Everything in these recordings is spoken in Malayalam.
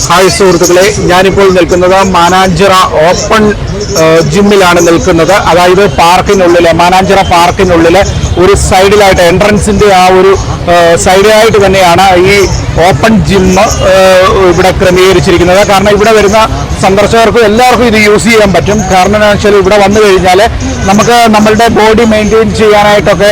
ഹായ് സുഹൃത്തുക്കളെ, ഞാനിപ്പോൾ നിൽക്കുന്നത് മാനാഞ്ചിറ ഓപ്പൺ ജിമ്മിലാണ് നിൽക്കുന്നത്. അതായത് പാർക്കിനുള്ളിൽ, മാനാഞ്ചിറ പാർക്കിനുള്ളിൽ ഒരു സൈഡിലായിട്ട്, എൻട്രൻസിൻ്റെ ആ ഒരു സൈഡിലായിട്ട് തന്നെയാണ് ഈ ഓപ്പൺ ജിമ്മ് ഇവിടെ ക്രമീകരിച്ചിരിക്കുന്നത്. കാരണം ഇവിടെ വരുന്ന സന്ദർശകർക്കും എല്ലാവർക്കും ഇത് യൂസ് ചെയ്യാൻ പറ്റും. കാരണം എന്താണെന്ന് വെച്ചാൽ ഇവിടെ വന്നു കഴിഞ്ഞാൽ നമുക്ക് നമ്മളുടെ ബോഡി മെയിൻറ്റെയിൻ ചെയ്യാനായിട്ടൊക്കെ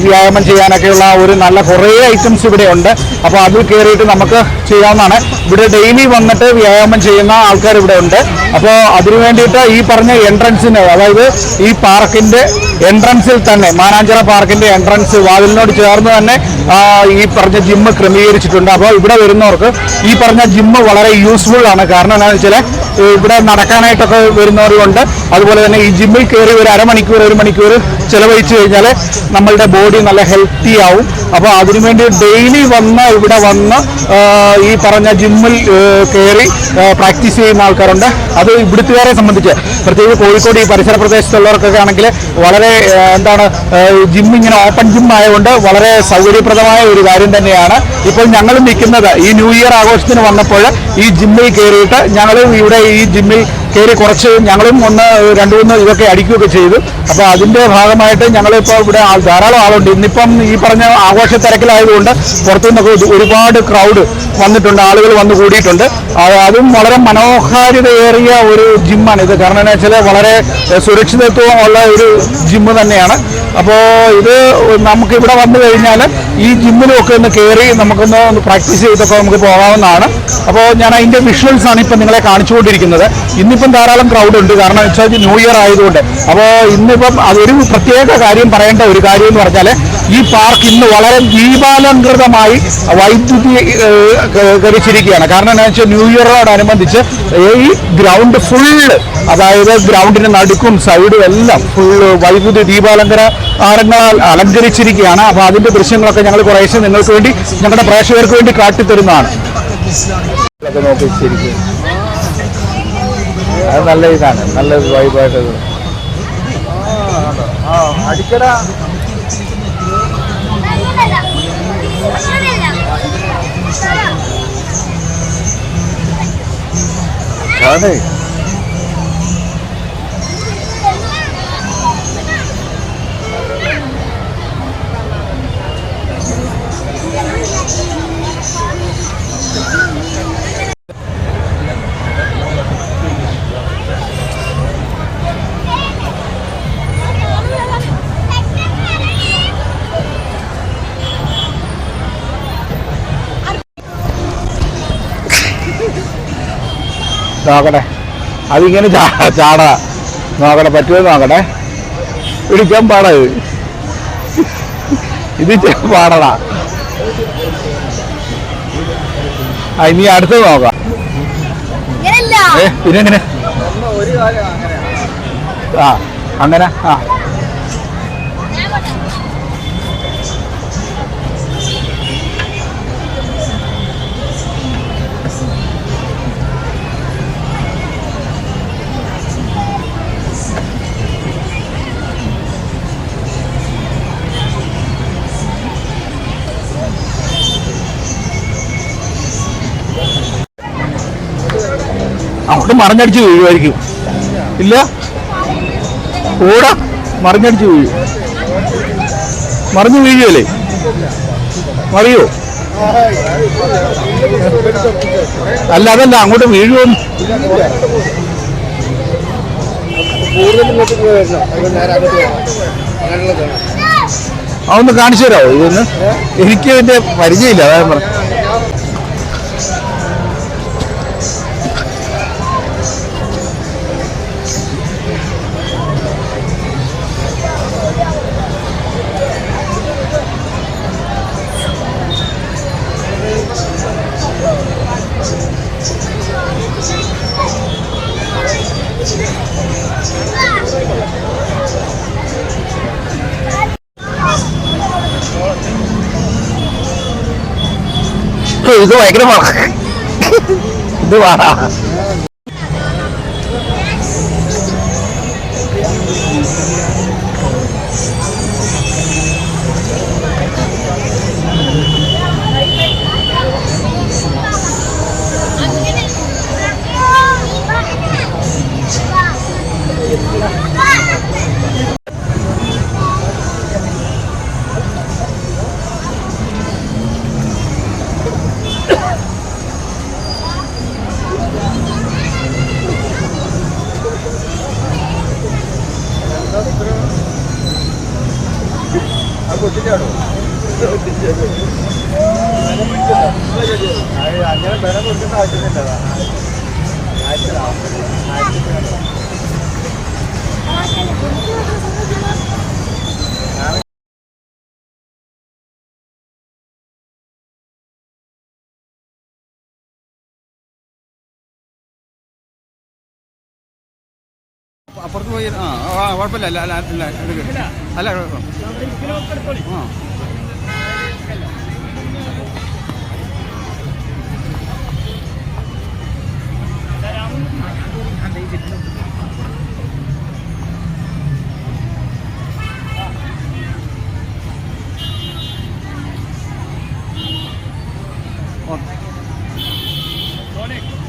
വ്യായാമം ചെയ്യാനൊക്കെയുള്ള ഒരു നല്ല കുറേ ഐറ്റംസ് ഇവിടെ ഉണ്ട്. അപ്പോൾ അതിൽ കയറിയിട്ട് നമുക്ക് ചെയ്യാവുന്നതാണ്. ഇവിടെ ഡെയിലി വന്നിട്ട് വ്യായാമം ചെയ്യുന്ന ആൾക്കാർ ഇവിടെ ഉണ്ട്. അപ്പോൾ അതിനു വേണ്ടിയിട്ട് ഈ പറഞ്ഞ എൻട്രൻസിന്, അതായത് ഈ പാർക്കിൻ്റെ എൻട്രൻസിൽ തന്നെ, മാനാഞ്ചിറ പാർക്കിൻ്റെ എൻട്രൻസ് വാതിലിനോട് ചേർന്ന് തന്നെ ഈ പറഞ്ഞ ജിമ്മ് ക്രമീകരിച്ചിട്ടുണ്ട്. അപ്പോൾ ഇവിടെ വരുന്നവർക്ക് ഈ പറഞ്ഞ ജിമ്മ് വളരെ യൂസ്ഫുൾ ആണ്. കാരണം എന്താണെന്ന് വെച്ചാൽ ഇവിടെ നടക്കാനായിട്ടൊക്കെ വരുന്നവരുണ്ട്. അതുപോലെ തന്നെ ഈ ജിമ്മിൽ കയറി ഒരു അരമണിക്കൂർ, ഒരു മണിക്കൂർ ചിലവഴിച്ചു കഴിഞ്ഞാൽ നമ്മളുടെ ബോഡി നല്ല ഹെൽത്തി ആവും. അപ്പോൾ അതിനുവേണ്ടി ഡെയിലി ഇവിടെ വന്ന് ഈ പറഞ്ഞ ജിമ്മിൽ കയറി പ്രാക്ടീസ് ചെയ്യുന്ന ആൾക്കാരുണ്ട്. അത് ഇവിടുത്തുകാരെ സംബന്ധിച്ച്, പ്രത്യേകിച്ച് കോഴിക്കോട് ഈ പരിസര പ്രദേശത്തുള്ളവർക്കൊക്കെ ആണെങ്കിൽ വളരെ ജിം ഇങ്ങനെ ഓപ്പൺ ജിം ആയതുകൊണ്ട് വളരെ സൗകര്യപ്രദമായ ഒരു കാര്യം തന്നെയാണ്. ഇപ്പോൾ ഞങ്ങൾ നിൽക്കുന്നത് ഈ ന്യൂ ഇയർ ആഘോഷത്തിന് വന്നപ്പോൾ ഈ ജിമ്മിൽ കയറിയിട്ട് ഞങ്ങളും ഇവിടെ ഈ ജിമ്മിൽ കയറി കുറച്ച് ഞങ്ങളും രണ്ട് മൂന്ന് ഇതൊക്കെ അടിക്കുകയൊക്കെ ചെയ്തു. അപ്പോൾ അതിൻ്റെ ഭാഗമായിട്ട് ഞങ്ങളിപ്പോൾ ഇവിടെ ധാരാളം ആളുണ്ട്. ഇന്നിപ്പം ഈ പറഞ്ഞ ആഘോഷ തിരക്കിലായതുകൊണ്ട് പുറത്തുനിന്നൊക്കെ ഒരുപാട് ക്രൗഡ് വന്നിട്ടുണ്ട്, ആളുകൾ വന്നു കൂടിയിട്ടുണ്ട്. അതും വളരെ മനോഹാരിതയേറിയ ഒരു ജിമ്മാണ് ഇത്. കാരണം എന്താ വെച്ചാൽ വളരെ സുരക്ഷിതത്വം ഉള്ള ഒരു ജിമ്മ് തന്നെയാണ്. അപ്പോൾ ഇത് നമുക്കിവിടെ വന്നു കഴിഞ്ഞാൽ ഈ ജിമ്മിലൊക്കെ ഒന്ന് കയറി നമുക്കൊന്ന് പ്രാക്ടീസ് ചെയ്തൊക്കെ നമുക്ക് പോകാവുന്നതാണ്. അപ്പോൾ ഞാൻ അതിൻ്റെ വിഷ്വൽസാണ് ഇപ്പം നിങ്ങളെ കാണിച്ചുകൊണ്ടിരിക്കുന്നത്. ഇന്നിപ്പം ധാരാളം ക്രൗഡ് ഉണ്ട്. കാരണം വെച്ചാൽ ന്യൂ ഇയർ ആയതുകൊണ്ട്. അപ്പോൾ ഇന്നിപ്പം അതൊരു പ്രത്യേക കാര്യം പറയേണ്ട ഒരു കാര്യം എന്ന് പറഞ്ഞാൽ ഈ പാർക്ക് ഇന്ന് വളരെ ദീപാലംകൃതമായി വൈദ്യുതീകരിച്ചിരിക്കുകയാണ്. കാരണം എന്താണെന്ന് വെച്ചാൽ ന്യൂ ഇയറോടനുബന്ധിച്ച് ഈ ഗ്രൗണ്ട് ഫുള്ള്, അതായത് ഗ്രൗണ്ടിന് നടുക്കും സൈഡും എല്ലാം ഫുള്ള് വൈദ്യുതി ദീപാലങ്കാരങ്ങളാൽ അലങ്കരിച്ചിരിക്കുകയാണ്. അപ്പോൾ അതിൻ്റെ ദൃശ്യങ്ങളൊക്കെ ഞങ്ങൾ കുറേശ്ശെ നിങ്ങൾക്ക് വേണ്ടി, ഞങ്ങളുടെ പ്രേക്ഷകർക്ക് വേണ്ടി കാട്ടിത്തരുന്നതാണ്. അത് നല്ല ഇതാണ്, നല്ല വൈബായിട്ട് അടിക്കട. അതെ, നോക്കട്ടെ, അതിങ്ങനെ ചാടാ നോക്കട്ടെ, പറ്റുമോ നോക്കട്ടെ. പിടിക്കാൻ പാടാ ഇത് പാടടാ. ഇനി അടുത്ത് നോക്കാം. പിന്നെ എങ്ങനെ അങ്ങനെ അങ്ങോട്ട് മറിഞ്ഞടിച്ച് വീഴുമായിരിക്കും. ഇല്ല, കൂടെ മറിഞ്ഞടിച്ച് വീഴും. മറിഞ്ഞു വീഴുകയല്ലേ? മറിയോ? അല്ല, അതല്ല, അങ്ങോട്ട് വീഴുമോന്ന്. അതൊന്ന് കാണിച്ചു തരാമോ ഇതൊന്ന്? എനിക്ക് ഇതിന്റെ പരിചയമില്ല, അതായത് പറഞ്ഞു. ഇത് ഭയങ്കര ഇത് വേണം. അങ്ങനെ വില കൊടുക്കേണ്ട ആവശ്യമില്ല. അപ്പുറത്ത് പോയി കുഴപ്പമില്ല. അല്ല അല്ല അല്ല എടുക്കുക. അല്ല ആ Sonic.